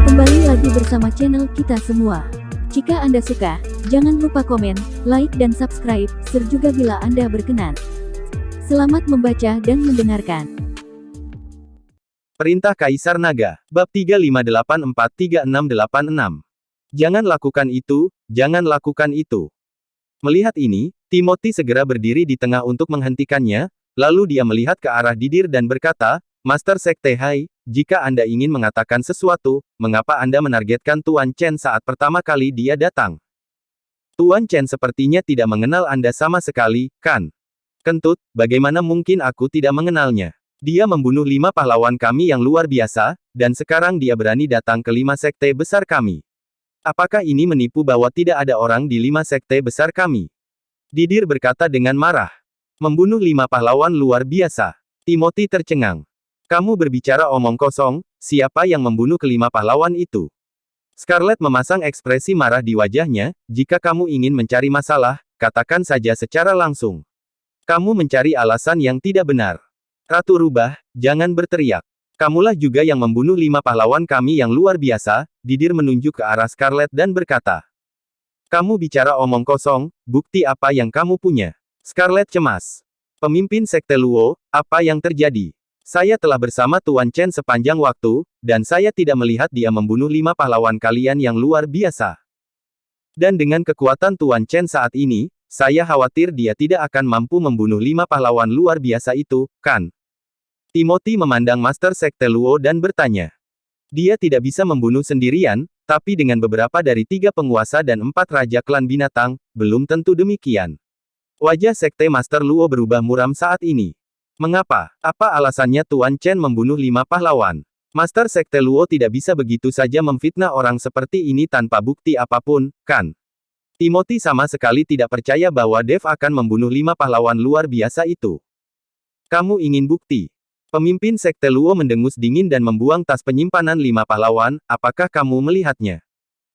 Kembali lagi bersama channel kita semua. Jika Anda suka, jangan lupa komen, like dan subscribe, share juga bila Anda berkenan. Selamat membaca dan mendengarkan. Perintah Kaisar Naga, bab 35843686. Jangan lakukan itu, jangan lakukan itu. Melihat ini, Timothy segera berdiri di tengah untuk menghentikannya, lalu dia melihat ke arah Didir dan berkata, Master Sekte Hai, jika Anda ingin mengatakan sesuatu, mengapa Anda menargetkan Tuan Chen saat pertama kali dia datang? Tuan Chen sepertinya tidak mengenal Anda sama sekali, kan? Kentut, bagaimana mungkin aku tidak mengenalnya? Dia membunuh 5 pahlawan kami yang luar biasa, dan sekarang dia berani datang ke 5 sekte besar kami. Apakah ini menipu bahwa tidak ada orang di 5 sekte besar kami? Didir berkata dengan marah. Membunuh 5 pahlawan luar biasa. Timothy tercengang. Kamu berbicara omong kosong, siapa yang membunuh kelima pahlawan itu? Scarlett memasang ekspresi marah di wajahnya, jika kamu ingin mencari masalah, katakan saja secara langsung. Kamu mencari alasan yang tidak benar. Ratu Rubah, jangan berteriak. Kamulah juga yang membunuh 5 pahlawan kami yang luar biasa, Didir menunjuk ke arah Scarlett dan berkata. Kamu bicara omong kosong, bukti apa yang kamu punya? Scarlett cemas. Pemimpin Sekte Luo, apa yang terjadi? Saya telah bersama Tuan Chen sepanjang waktu, dan saya tidak melihat dia membunuh 5 pahlawan kalian yang luar biasa. Dan dengan kekuatan Tuan Chen saat ini, saya khawatir dia tidak akan mampu membunuh 5 pahlawan luar biasa itu, kan? Timothy memandang Master Sekte Luo dan bertanya. Dia tidak bisa membunuh sendirian, tapi dengan beberapa dari 3 penguasa dan 4 raja klan binatang, belum tentu demikian. Wajah Sekte Master Luo berubah muram saat ini. Mengapa? Apa alasannya Tuan Chen membunuh 5 pahlawan? Master Sekte Luo tidak bisa begitu saja memfitnah orang seperti ini tanpa bukti apapun, kan? Timothy sama sekali tidak percaya bahwa Dev akan membunuh 5 pahlawan luar biasa itu. Kamu ingin bukti? Pemimpin Sekte Luo mendengus dingin dan membuang tas penyimpanan 5 pahlawan, apakah kamu melihatnya?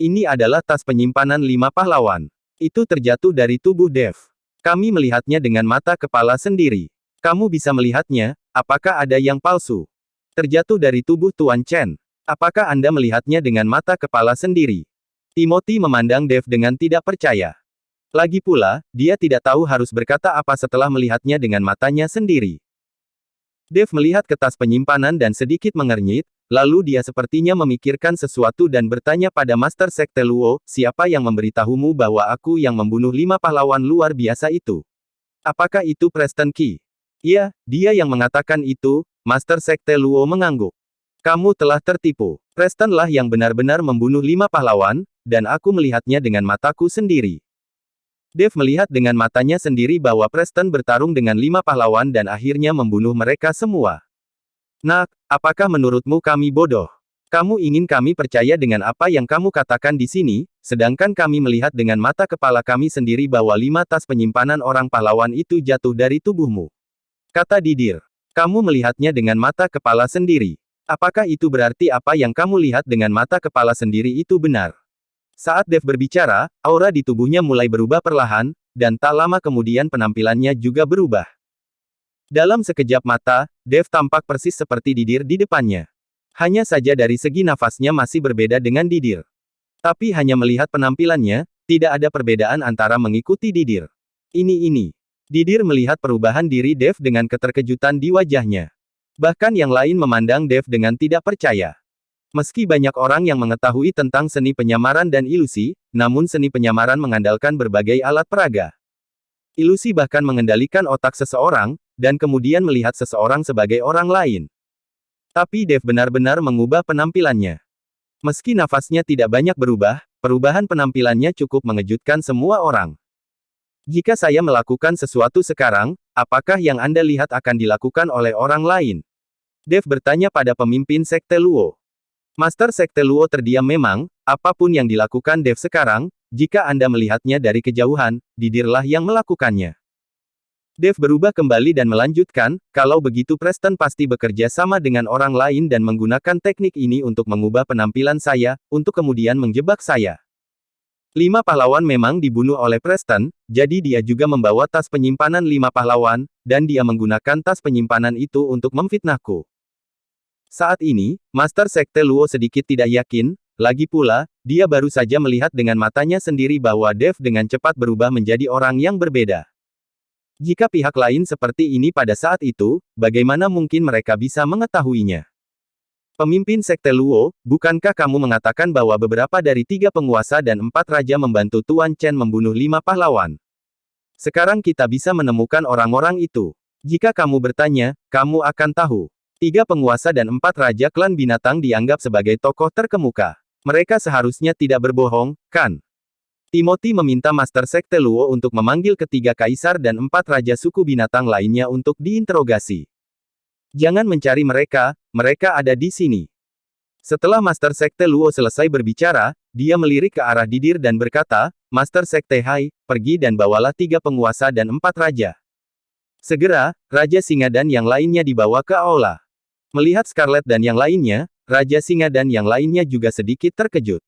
Ini adalah tas penyimpanan 5 pahlawan. Itu terjatuh dari tubuh Dev. Kami melihatnya dengan mata kepala sendiri. Kamu bisa melihatnya, apakah ada yang palsu? Terjatuh dari tubuh Tuan Chen. Apakah Anda melihatnya dengan mata kepala sendiri? Timothy memandang Dev dengan tidak percaya. Lagi pula, dia tidak tahu harus berkata apa setelah melihatnya dengan matanya sendiri. Dev melihat ke tas penyimpanan dan sedikit mengernyit, lalu dia sepertinya memikirkan sesuatu dan bertanya pada Master Sekte Luo, siapa yang memberitahumu bahwa aku yang membunuh 5 pahlawan luar biasa itu? Apakah itu Preston Key? Ya, dia yang mengatakan itu, Master Sekte Luo mengangguk. Kamu telah tertipu. Preston lah yang benar-benar membunuh 5 pahlawan, dan aku melihatnya dengan mataku sendiri. Dev melihat dengan matanya sendiri bahwa Preston bertarung dengan 5 pahlawan dan akhirnya membunuh mereka semua. Nak, apakah menurutmu kami bodoh? Kamu ingin kami percaya dengan apa yang kamu katakan di sini, sedangkan kami melihat dengan mata kepala kami sendiri bahwa 5 tas penyimpanan orang pahlawan itu jatuh dari tubuhmu. Kata Didir. Kamu melihatnya dengan mata kepala sendiri. Apakah itu berarti apa yang kamu lihat dengan mata kepala sendiri itu benar? Saat Dev berbicara, aura di tubuhnya mulai berubah perlahan, dan tak lama kemudian penampilannya juga berubah. Dalam sekejap mata, Dev tampak persis seperti Didir di depannya. Hanya saja dari segi nafasnya masih berbeda dengan Didir. Tapi hanya melihat penampilannya, tidak ada perbedaan antara mengikuti Didir. Ini. Didir melihat perubahan diri Dev dengan keterkejutan di wajahnya. Bahkan yang lain memandang Dev dengan tidak percaya. Meski banyak orang yang mengetahui tentang seni penyamaran dan ilusi, namun seni penyamaran mengandalkan berbagai alat peraga. Ilusi bahkan mengendalikan otak seseorang, dan kemudian melihat seseorang sebagai orang lain. Tapi Dev benar-benar mengubah penampilannya. Meski nafasnya tidak banyak berubah, perubahan penampilannya cukup mengejutkan semua orang. Jika saya melakukan sesuatu sekarang, apakah yang Anda lihat akan dilakukan oleh orang lain? Dev bertanya pada pemimpin Sekte Luo. Master Sekte Luo terdiam memang, apapun yang dilakukan Dev sekarang, jika Anda melihatnya dari kejauhan, Didirlah yang melakukannya. Dev berubah kembali dan melanjutkan, kalau begitu Preston pasti bekerja sama dengan orang lain dan menggunakan teknik ini untuk mengubah penampilan saya, untuk kemudian menjebak saya. 5 pahlawan memang dibunuh oleh Preston, jadi dia juga membawa tas penyimpanan 5 pahlawan, dan dia menggunakan tas penyimpanan itu untuk memfitnahku. Saat ini, Master Sekte Luo sedikit tidak yakin, lagi pula, dia baru saja melihat dengan matanya sendiri bahwa Dev dengan cepat berubah menjadi orang yang berbeda. Jika pihak lain seperti ini pada saat itu, bagaimana mungkin mereka bisa mengetahuinya? Pemimpin Sekte Luo, bukankah kamu mengatakan bahwa beberapa dari 3 penguasa dan 4 raja membantu Tuan Chen membunuh 5 pahlawan? Sekarang kita bisa menemukan orang-orang itu. Jika kamu bertanya, kamu akan tahu. 3 penguasa dan 4 raja klan binatang dianggap sebagai tokoh terkemuka. Mereka seharusnya tidak berbohong, kan? Timothy meminta Master Sekte Luo untuk memanggil ketiga kaisar dan 4 raja suku binatang lainnya untuk diinterogasi. Jangan mencari mereka, mereka ada di sini. Setelah Master Sekte Luo selesai berbicara, dia melirik ke arah Didir dan berkata, Master Sekte Hai, pergi dan bawalah 3 penguasa dan 4 raja. Segera, Raja Singa dan yang lainnya dibawa ke aula. Melihat Scarlet dan yang lainnya, Raja Singa dan yang lainnya juga sedikit terkejut.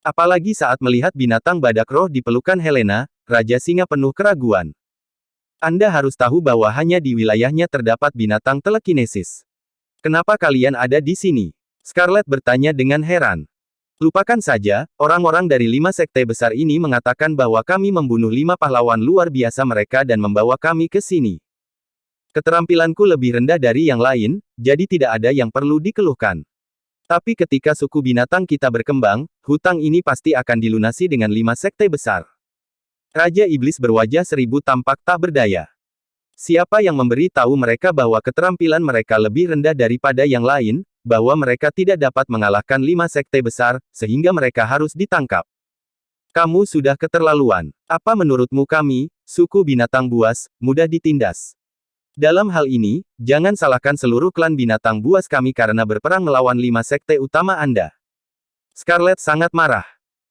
Apalagi saat melihat binatang badak roh di pelukan Helena, Raja Singa penuh keraguan. Anda harus tahu bahwa hanya di wilayahnya terdapat binatang telekinesis. Kenapa kalian ada di sini? Scarlet bertanya dengan heran. Lupakan saja, orang-orang dari 5 sekte besar ini mengatakan bahwa kami membunuh 5 pahlawan luar biasa mereka dan membawa kami ke sini. Keterampilanku lebih rendah dari yang lain, jadi tidak ada yang perlu dikeluhkan. Tapi ketika suku binatang kita berkembang, hutang ini pasti akan dilunasi dengan 5 sekte besar. Raja Iblis berwajah seribu tampak tak berdaya. Siapa yang memberi tahu mereka bahwa keterampilan mereka lebih rendah daripada yang lain, bahwa mereka tidak dapat mengalahkan 5 sekte besar, sehingga mereka harus ditangkap? Kamu sudah keterlaluan. Apa menurutmu kami, suku binatang buas, mudah ditindas? Dalam hal ini, jangan salahkan seluruh klan binatang buas kami karena berperang melawan 5 sekte utama Anda. Scarlet sangat marah.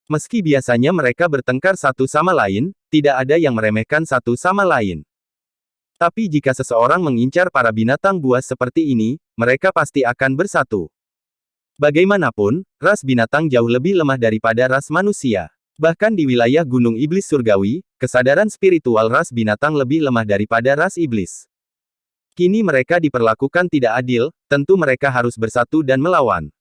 Meski biasanya mereka bertengkar satu sama lain, tidak ada yang meremehkan satu sama lain. Tapi jika seseorang mengincar para binatang buas seperti ini, mereka pasti akan bersatu. Bagaimanapun, ras binatang jauh lebih lemah daripada ras manusia. Bahkan di wilayah Gunung Iblis Surgawi, kesadaran spiritual ras binatang lebih lemah daripada ras iblis. Kini mereka diperlakukan tidak adil, tentu mereka harus bersatu dan melawan.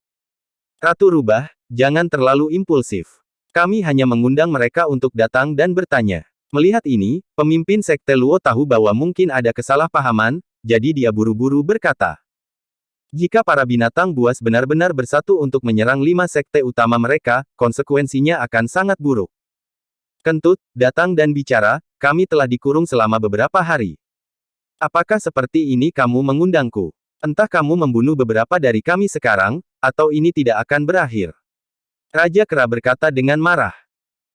Ratu Rubah, jangan terlalu impulsif. Kami hanya mengundang mereka untuk datang dan bertanya. Melihat ini, pemimpin Sekte Luo tahu bahwa mungkin ada kesalahpahaman, jadi dia buru-buru berkata. Jika para binatang buas benar-benar bersatu untuk menyerang 5 sekte utama mereka, konsekuensinya akan sangat buruk. Kentut, datang dan bicara, kami telah dikurung selama beberapa hari. Apakah seperti ini kamu mengundangku? Entah kamu membunuh beberapa dari kami sekarang, atau ini tidak akan berakhir. Raja Kera berkata dengan marah.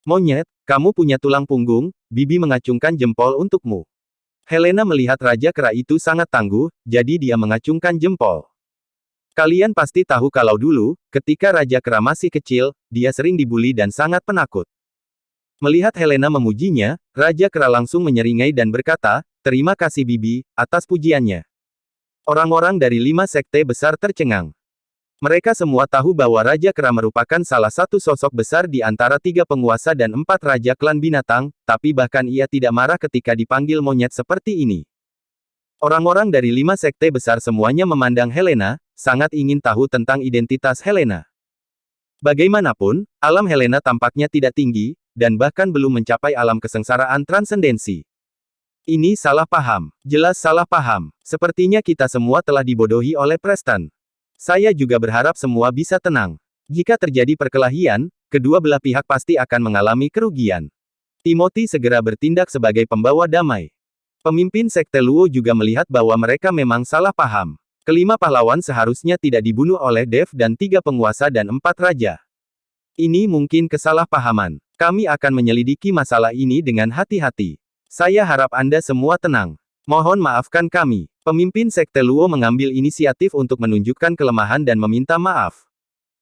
Monyet, kamu punya tulang punggung, Bibi mengacungkan jempol untukmu. Helena melihat Raja Kera itu sangat tangguh, jadi dia mengacungkan jempol. Kalian pasti tahu kalau dulu, ketika Raja Kera masih kecil, dia sering dibuli dan sangat penakut. Melihat Helena memujinya, Raja Kera langsung menyeringai dan berkata, terima kasih Bibi, atas pujiannya. Orang-orang dari 5 sekte besar tercengang. Mereka semua tahu bahwa Raja Kera merupakan salah satu sosok besar di antara 3 penguasa dan 4 raja klan binatang, tapi bahkan ia tidak marah ketika dipanggil monyet seperti ini. Orang-orang dari 5 sekte besar semuanya memandang Helena, sangat ingin tahu tentang identitas Helena. Bagaimanapun, alam Helena tampaknya tidak tinggi, dan bahkan belum mencapai alam kesengsaraan transendensi. Ini salah paham. Jelas salah paham. Sepertinya kita semua telah dibodohi oleh Preston. Saya juga berharap semua bisa tenang. Jika terjadi perkelahian, kedua belah pihak pasti akan mengalami kerugian. Timothy segera bertindak sebagai pembawa damai. Pemimpin Sekte Luo juga melihat bahwa mereka memang salah paham. Kelima pahlawan seharusnya tidak dibunuh oleh Dev dan 3 penguasa dan 4 raja. Ini mungkin kesalahpahaman. Kami akan menyelidiki masalah ini dengan hati-hati. Saya harap Anda semua tenang. Mohon maafkan kami. Pemimpin Sekte Luo mengambil inisiatif untuk menunjukkan kelemahan dan meminta maaf.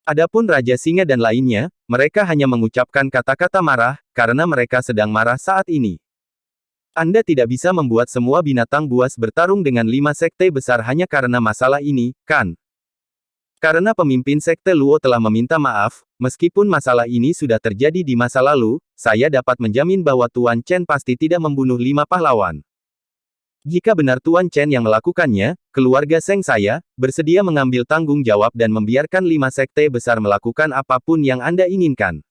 Adapun Raja Singa dan lainnya, mereka hanya mengucapkan kata-kata marah, karena mereka sedang marah saat ini. Anda tidak bisa membuat semua binatang buas bertarung dengan 5 sekte besar hanya karena masalah ini, kan? Karena pemimpin Sekte Luo telah meminta maaf, meskipun masalah ini sudah terjadi di masa lalu, saya dapat menjamin bahwa Tuan Chen pasti tidak membunuh 5 pahlawan. Jika benar Tuan Chen yang melakukannya, keluarga Seng saya bersedia mengambil tanggung jawab dan membiarkan 5 sekte besar melakukan apapun yang Anda inginkan.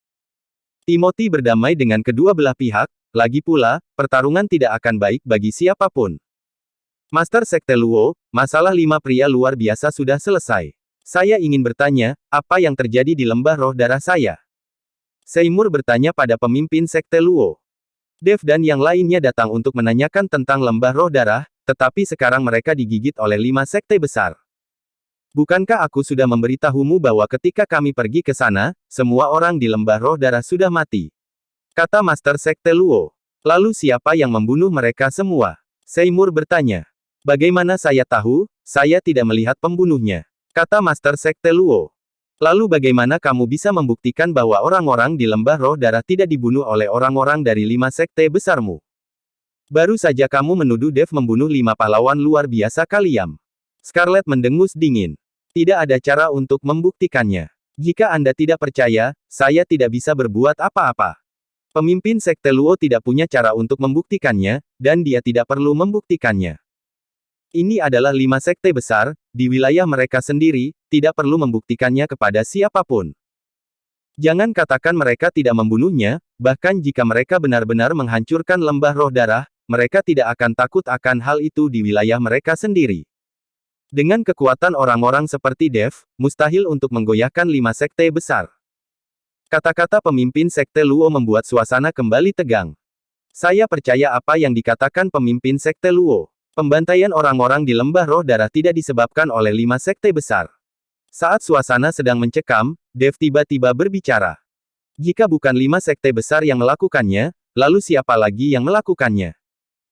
Timothy berdamai dengan kedua belah pihak, lagi pula, pertarungan tidak akan baik bagi siapapun. Master Sekte Luo, masalah 5 pria luar biasa sudah selesai. Saya ingin bertanya, apa yang terjadi di lembah roh darah saya? Seymour bertanya pada pemimpin Sekte Luo. Dev dan yang lainnya datang untuk menanyakan tentang lembah roh darah, tetapi sekarang mereka digigit oleh 5 sekte besar. Bukankah aku sudah memberitahumu bahwa ketika kami pergi ke sana, semua orang di lembah roh darah sudah mati? Kata Master Sekte Luo. Lalu siapa yang membunuh mereka semua? Seymour bertanya. Bagaimana saya tahu? Saya tidak melihat pembunuhnya. Kata Master Sekte Luo. Lalu bagaimana kamu bisa membuktikan bahwa orang-orang di lembah roh darah tidak dibunuh oleh orang-orang dari 5 sekte besarmu? Baru saja kamu menuduh Dev membunuh 5 pahlawan luar biasa kalian. Scarlet mendengus dingin. Tidak ada cara untuk membuktikannya. Jika Anda tidak percaya, saya tidak bisa berbuat apa-apa. Pemimpin Sekte Luo tidak punya cara untuk membuktikannya, dan dia tidak perlu membuktikannya. Ini adalah 5 sekte besar, di wilayah mereka sendiri, tidak perlu membuktikannya kepada siapapun. Jangan katakan mereka tidak membunuhnya, bahkan jika mereka benar-benar menghancurkan lembah roh darah, mereka tidak akan takut akan hal itu di wilayah mereka sendiri. Dengan kekuatan orang-orang seperti Dev, mustahil untuk menggoyahkan 5 sekte besar. Kata-kata pemimpin Sekte Luo membuat suasana kembali tegang. Saya percaya apa yang dikatakan pemimpin Sekte Luo. Pembantaian orang-orang di lembah roh darah tidak disebabkan oleh 5 sekte besar. Saat suasana sedang mencekam, Dev tiba-tiba berbicara. Jika bukan 5 sekte besar yang melakukannya, lalu siapa lagi yang melakukannya?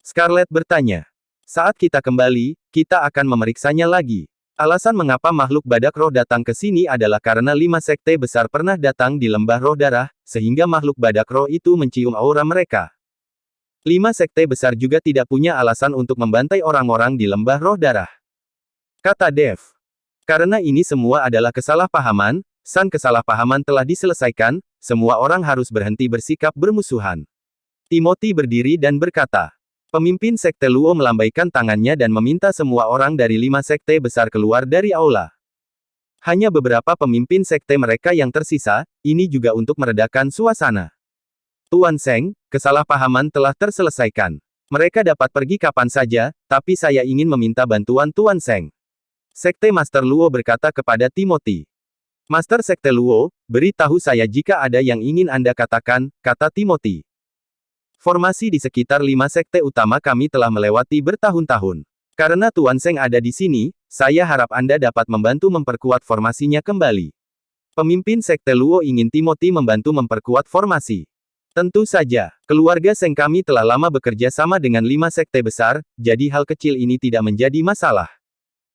Scarlet bertanya. Saat kita kembali, kita akan memeriksanya lagi. Alasan mengapa makhluk badak roh datang ke sini adalah karena 5 sekte besar pernah datang di lembah roh darah, sehingga makhluk badak roh itu mencium aura mereka. 5 sekte besar juga tidak punya alasan untuk membantai orang-orang di lembah roh darah. Kata Dev. Karena ini semua adalah kesalahpahaman, kesalahpahaman telah diselesaikan, semua orang harus berhenti bersikap bermusuhan. Timothy berdiri dan berkata. Pemimpin Sekte Luo melambaikan tangannya dan meminta semua orang dari 5 sekte besar keluar dari aula. Hanya beberapa pemimpin sekte mereka yang tersisa, ini juga untuk meredakan suasana. Tuan Seng, kesalahpahaman telah terselesaikan. Mereka dapat pergi kapan saja, tapi saya ingin meminta bantuan Tuan Seng. Sekte Master Luo berkata kepada Timothy. Master Sekte Luo, beritahu saya jika ada yang ingin Anda katakan, kata Timothy. Formasi di sekitar 5 sekte utama kami telah melewati bertahun-tahun. Karena Tuan Seng ada di sini, saya harap Anda dapat membantu memperkuat formasinya kembali. Pemimpin Sekte Luo ingin Timothy membantu memperkuat formasi. Tentu saja, keluarga Seng kami telah lama bekerja sama dengan 5 sekte besar, jadi hal kecil ini tidak menjadi masalah.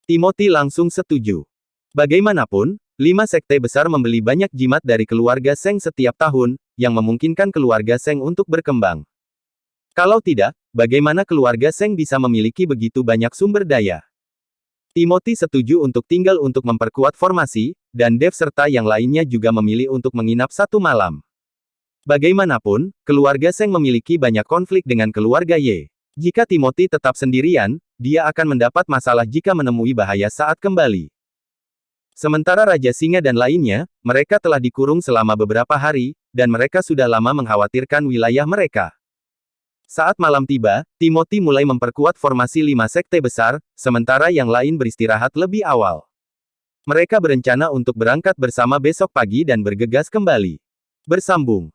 Timothy langsung setuju. Bagaimanapun, 5 sekte besar membeli banyak jimat dari keluarga Seng setiap tahun, yang memungkinkan keluarga Seng untuk berkembang. Kalau tidak, bagaimana keluarga Seng bisa memiliki begitu banyak sumber daya? Timothy setuju untuk tinggal untuk memperkuat formasi, dan Dev serta yang lainnya juga memilih untuk menginap 1 malam. Bagaimanapun, keluarga Seng memiliki banyak konflik dengan keluarga Ye. Jika Timothy tetap sendirian, dia akan mendapat masalah jika menemui bahaya saat kembali. Sementara Raja Singa dan lainnya, mereka telah dikurung selama beberapa hari, dan mereka sudah lama mengkhawatirkan wilayah mereka. Saat malam tiba, Timothy mulai memperkuat formasi 5 sekte besar, sementara yang lain beristirahat lebih awal. Mereka berencana untuk berangkat bersama besok pagi dan bergegas kembali. Bersambung.